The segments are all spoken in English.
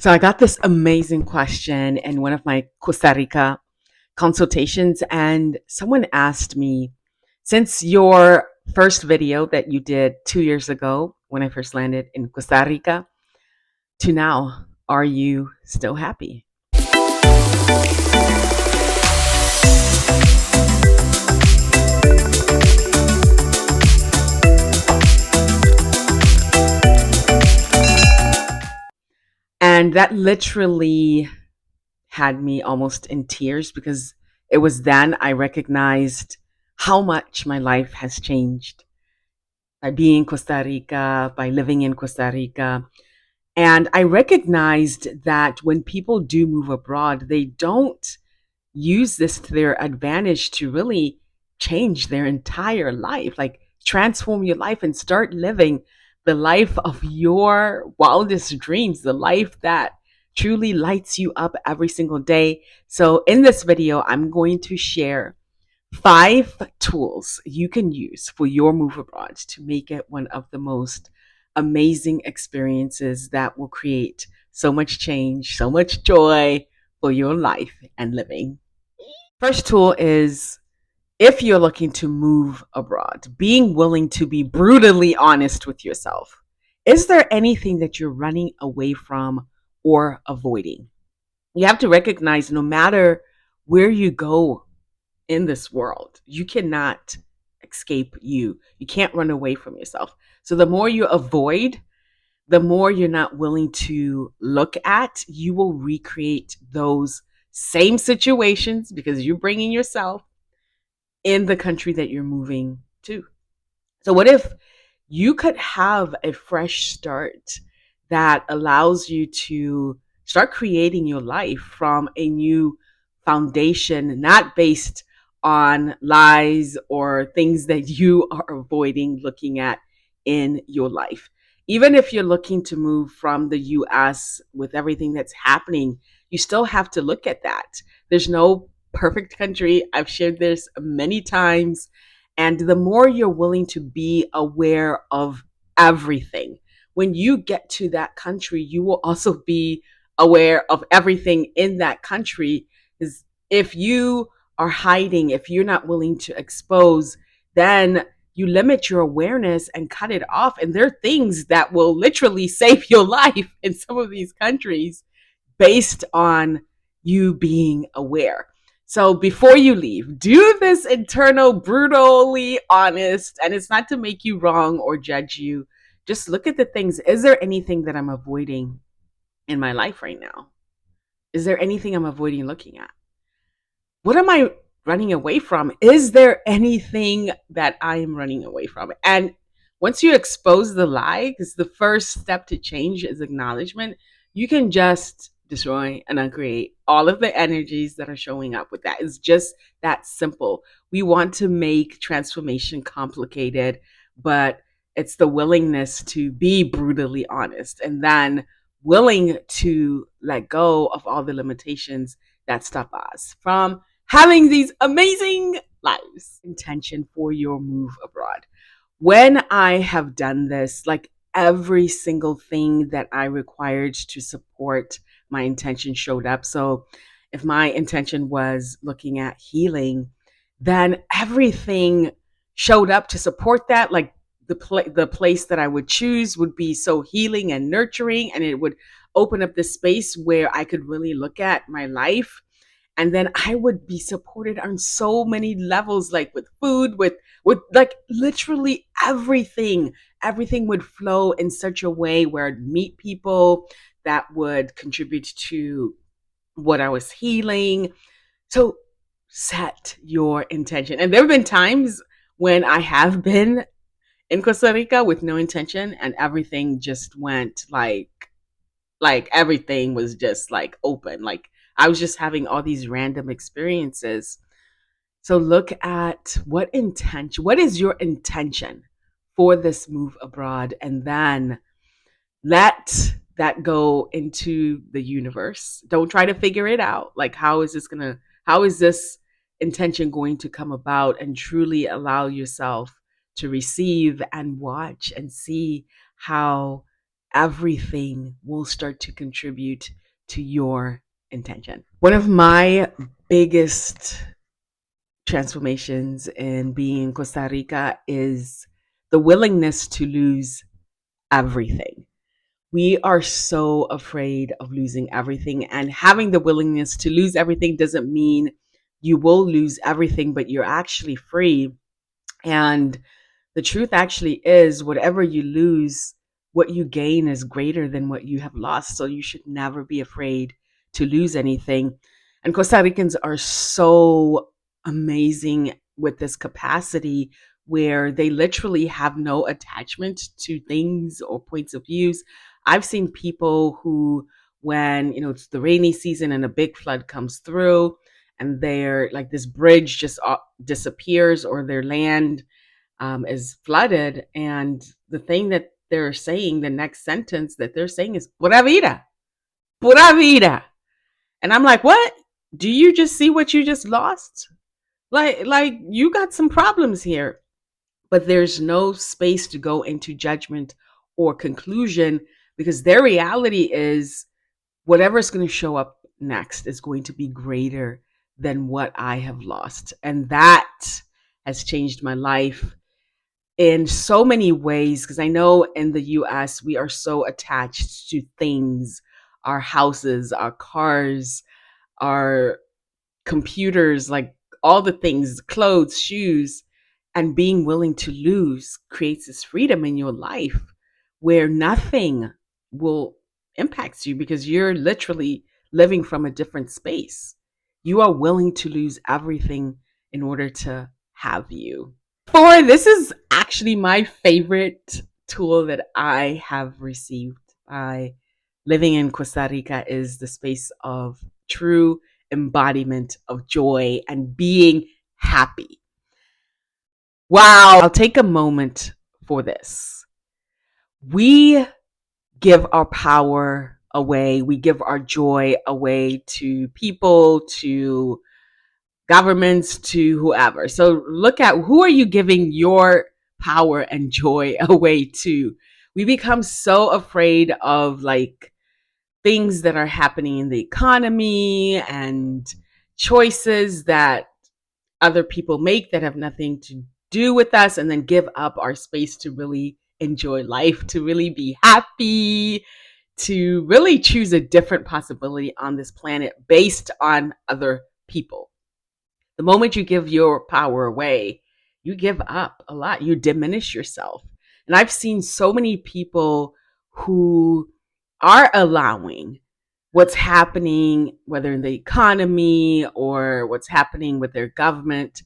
So I got this amazing question in one of my Costa Rica consultations, and someone asked me, since your first video that you did 2 years ago when I first landed in Costa Rica to now, are you still happy? And that literally had me almost in tears because it was then I recognized how much my life has changed by being in Costa Rica, by living in Costa Rica. And I recognized that when people do move abroad, they don't use this to their advantage to really change their entire life, like transform your life and start living the life of your wildest dreams, the life that truly lights you up every single day. So, in this video, I'm going to share 5 tools you can use for your move abroad to make it one of the most amazing experiences that will create so much change, so much joy for your life and living. First tool is, if you're looking to move abroad, being willing to be brutally honest with yourself. Is there anything that you're running away from or avoiding? You have to recognize no matter where you go in this world, you cannot escape you. You can't run away from yourself. So the more you avoid, the more you're not willing to look at, you will recreate those same situations because you're bringing yourself in the country that you're moving to. So, what if you could have a fresh start that allows you to start creating your life from a new foundation, not based on lies or things that you are avoiding looking at in your life? Even if you're looking to move from the US with everything that's happening, you still have to look at that. There's no perfect country. I've shared this many times. And the more you're willing to be aware of everything, when you get to that country, you will also be aware of everything in that country. Is if you are hiding, if you're not willing to expose, then you limit your awareness and cut it off. And there are things that will literally save your life in some of these countries based on you being aware. So before you leave, do this internal, brutally honest, and it's not to make you wrong or judge you. Just look at the things. Is there anything that I'm avoiding in my life right now? Is there anything I'm avoiding looking at? What am I running away from? Is there anything that I am running away from? And once you expose the lie, because the first step to change is acknowledgement, you can just destroy and uncreate all of the energies that are showing up with that. It's just that simple. We want to make transformation complicated, but it's the willingness to be brutally honest and then willing to let go of all the limitations that stop us from having these amazing lives. Intention for your move abroad. When I have done this, like every single thing that I required to support my intention showed up. So if my intention was looking at healing, then everything showed up to support that. Like the place that I would choose would be so healing and nurturing, and it would open up the space where I could really look at my life, and then I would be supported on so many levels, like with food, with like literally everything would flow in such a way where I'd meet people that would contribute to what I was healing. So set your intention. And there have been times when I have been in Costa Rica with no intention and everything just went like everything was just like open. Like I was just having all these random experiences. So look at what is your intention for this move abroad, and then let that go into the universe. Don't try to figure it out. Like how is this intention going to come about, and truly allow yourself to receive and watch and see how everything will start to contribute to your intention. One of my biggest transformations in being in Costa Rica is the willingness to lose everything. We are so afraid of losing everything, and having the willingness to lose everything doesn't mean you will lose everything, but you're actually free. And the truth actually is, whatever you lose, what you gain is greater than what you have lost. So you should never be afraid to lose anything. And Costa Ricans are so amazing with this capacity where they literally have no attachment to things or points of views. I've seen people who, when it's the rainy season and a big flood comes through, and they're like, this bridge just disappears, or their land is flooded, and the thing that they're saying, the next sentence that they're saying is "pura vida, pura vida," and I'm like, "What? Do you just see what you just lost? Like you got some problems here." But there's no space to go into judgment or conclusion, because their reality is whatever's going to show up next is going to be greater than what I have lost, and that has changed my life in so many ways, because I know in the US we are so attached to things, our houses, our cars, our computers, like all the things, clothes, shoes, and being willing to lose creates this freedom in your life where nothing will impact you, because you're literally living from a different space. You are willing to lose everything in order to have you. For this is actually my favorite tool that I have received by living in Costa Rica, is the space of true embodiment of joy and being happy. Wow, I'll take a moment for this. We give our power away, we give our joy away to people, to governments, to whoever. So look at, who are you giving your power and joy away to? We become so afraid of like things that are happening in the economy and choices that other people make that have nothing to do with us, and then give up our space to really enjoy life, to really be happy, to really choose a different possibility on this planet based on other people. The moment you give your power away, you give up a lot. You diminish yourself. And I've seen so many people who are allowing what's happening, whether in the economy or what's happening with their government,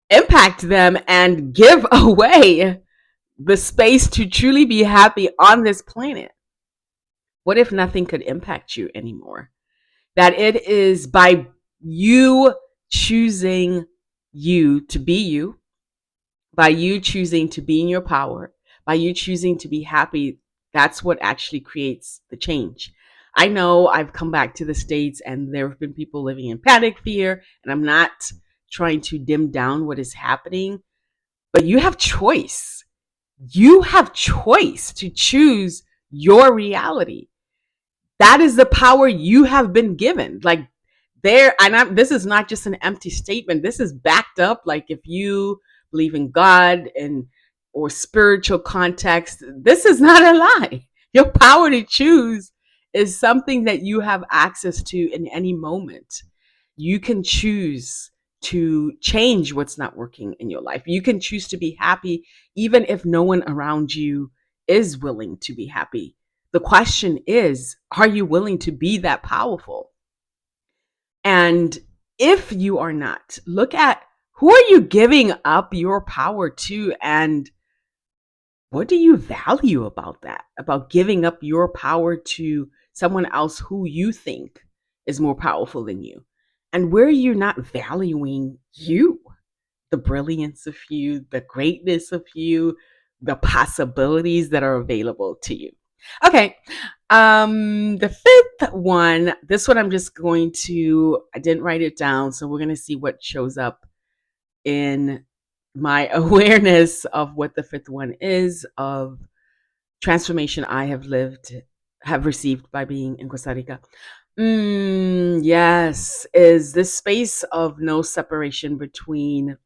impact them and give away the space to truly be happy on this planet. What if nothing could impact you anymore? That it is by you choosing you to be you, by you choosing to be in your power, by you choosing to be happy, that's what actually creates the change. I know I've come back to the States and there have been people living in panic, fear, and I'm not trying to dim down what is happening, but you have choice. You have choice to choose your reality. That is the power you have been given. Like, this is not just an empty statement. This is backed up. Like, if you believe in God and or spiritual context, this is not a lie. Your power to choose is something that you have access to in any moment. You can choose to change what's not working in your life. You can choose to be happy even if no one around you is willing to be happy. The question is, are you willing to be that powerful? And if you are not, look at, who are you giving up your power to, and what do you value about that? About giving up your power to someone else who you think is more powerful than you? And where you're not valuing you, the brilliance of you, the greatness of you, the possibilities that are available to you. Okay. The fifth one, this one I'm just going to, I didn't write it down, so we're going to see what shows up in my awareness of what the fifth one is, of transformation I have received by being in Costa Rica. Yes, is this space of no separation between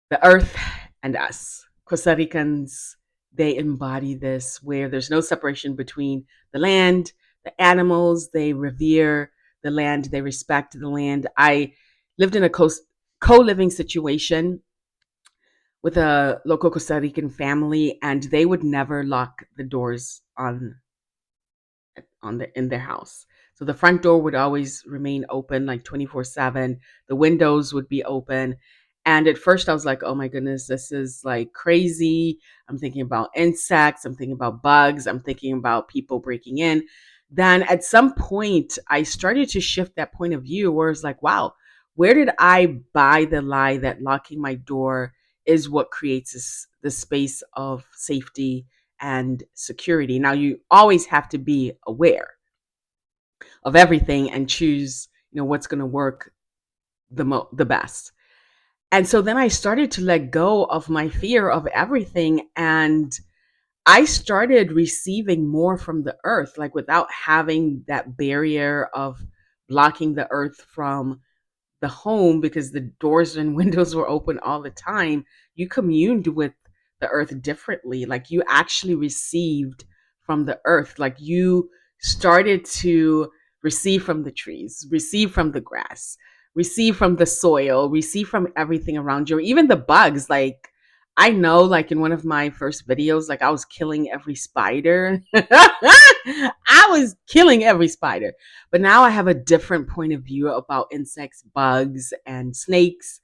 the earth and us. Costa Ricans, they embody this where there's no separation between the land, the animals, they revere the land, they respect the land. I lived in a co living situation with a local Costa Rican family, and they would never lock the doors on the in their house. So the front door would always remain open like 24/7. The windows would be open. And at first I was like, "Oh my goodness, this is like crazy." I'm thinking about insects, I'm thinking about bugs, I'm thinking about people breaking in. Then at some point I started to shift that point of view where it's like, "Wow, where did I buy the lie that locking my door is what creates this space of safety and security?" Now you always have to be aware of everything and choose, what's going to work the best. And so then I started to let go of my fear of everything, and I started receiving more from the earth, like without having that barrier of blocking the earth from the home because the doors and windows were open all the time. You communed with the earth differently. Like you actually received from the earth. Like you started to receive from the trees, receive from the grass, receive from the soil, receive from everything around you, or even the bugs. Like I know, like in one of my first videos, like I was killing every spider. I was killing every spider. But now I have a different point of view about insects, bugs, and snakes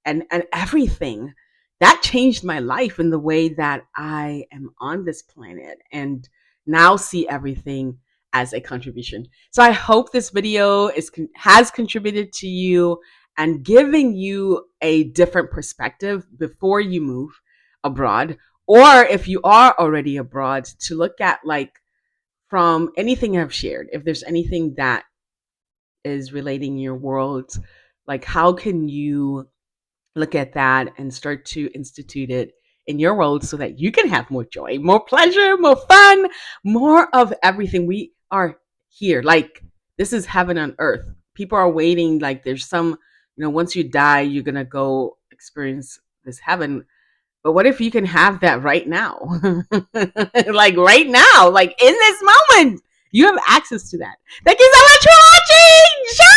and everything. That changed my life in the way that I am on this planet and now see everything as a contribution. So I hope this video has contributed to you and giving you a different perspective before you move abroad, or if you are already abroad, to look at like from anything I've shared, if there's anything that is relating your world, like how can you look at that and start to institute it in your world so that you can have more joy, more pleasure, more fun, more of everything. We are here. Like this is heaven on earth. People are waiting. Like there's some, once you die, you're going to go experience this heaven. But what if you can have that right now? Like right now, like in this moment, you have access to that. Thank you so much for watching.